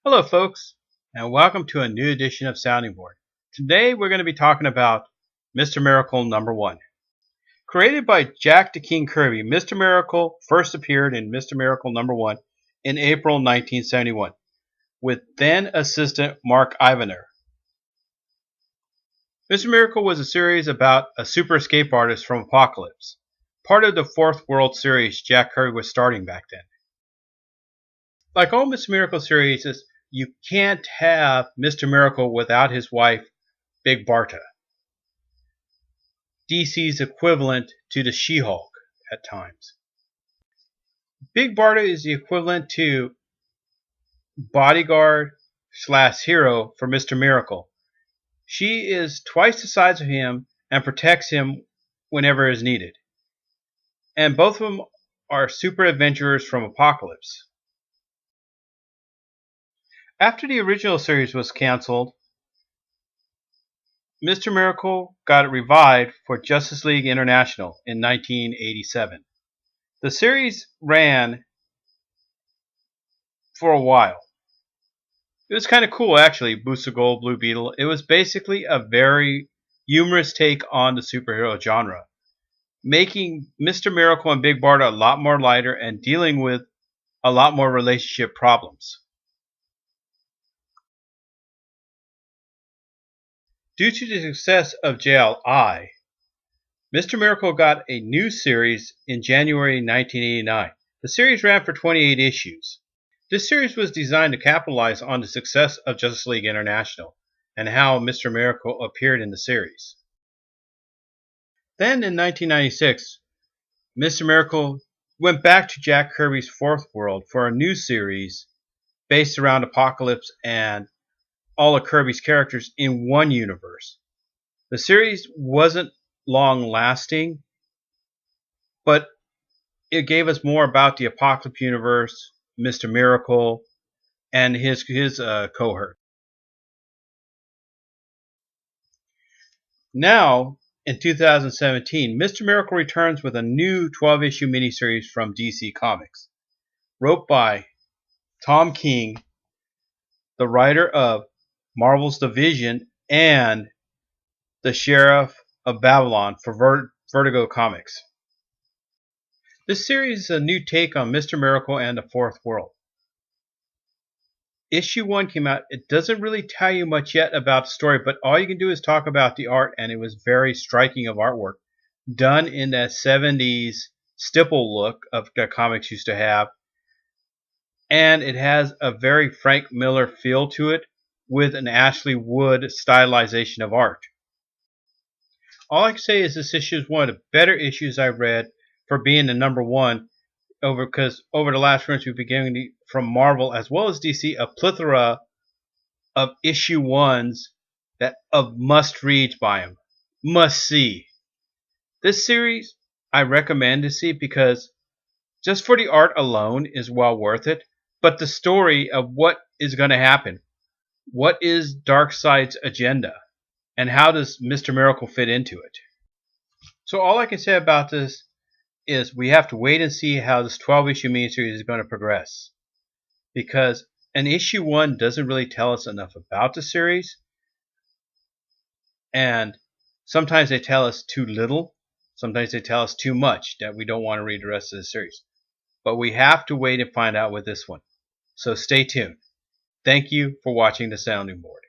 Hello folks, and welcome to a new edition of Sounding Board. Today we're going to be talking about Mr. Miracle #1. Created by Jack the King Kirby, Mr. Miracle first appeared in Mr. Miracle #1 in April 1971 with then assistant Mark Ivaner. Mr. Miracle was a series about a super escape artist from Apocalypse, part of the Fourth World series Jack Kirby was starting back then. Like all Mr. Miracle series, you can't have Mr. Miracle without his wife, Big Barda, DC's equivalent to the She-Hulk at times. Big Barda is the equivalent to bodyguard / hero for Mr. Miracle. She is twice the size of him and protects him whenever is needed. And both of them are super adventurers from Apocalypse. After the original series was canceled, Mr. Miracle got revived for Justice League International in 1987. The series ran for a while. It was kind of cool actually, Booster Gold, Blue Beetle. It was basically a very humorous take on the superhero genre, making Mr. Miracle and Big Barda a lot more lighter and dealing with a lot more relationship problems. Due to the success of JLI, Mr. Miracle got a new series in January 1989. The series ran for 28 issues. This series was designed to capitalize on the success of Justice League International and how Mr. Miracle appeared in the series. Then in 1996, Mr. Miracle went back to Jack Kirby's Fourth World for a new series based around Apocalypse and all of Kirby's characters in one universe. The series wasn't long lasting, but it gave us more about the Apocalypse universe, Mr. Miracle, and his cohort. Now, in 2017, Mr. Miracle returns with a new 12-issue miniseries from DC Comics, wrote by Tom King, the writer of Marvel's The Vision and The Sheriff of Babylon for Vertigo Comics. This series is a new take on Mr. Miracle and the Fourth World. Issue 1 came out. It doesn't really tell you much yet about the story, but all you can do is talk about the art, and it was very striking of artwork, done in that 70s stipple look of the comics used to have. And it has a very Frank Miller feel to it, with an Ashley Wood stylization of art. All I can say is this issue is one of the better issues I've read for being the #1, because over the last months we've been getting from Marvel as well as DC a plethora of issue 1s that of must reads by them, must see. This series I recommend to see because just for the art alone is well worth it, but the story of what is going to happen. What is Darkseid's agenda? And how does Mr. Miracle fit into it? So all I can say about this is we have to wait and see how this 12-issue miniseries is going to progress. Because an issue 1 doesn't really tell us enough about the series. And sometimes they tell us too little. Sometimes they tell us too much that we don't want to read the rest of the series. But we have to wait and find out with this one. So stay tuned. Thank you for watching the Sounding Board.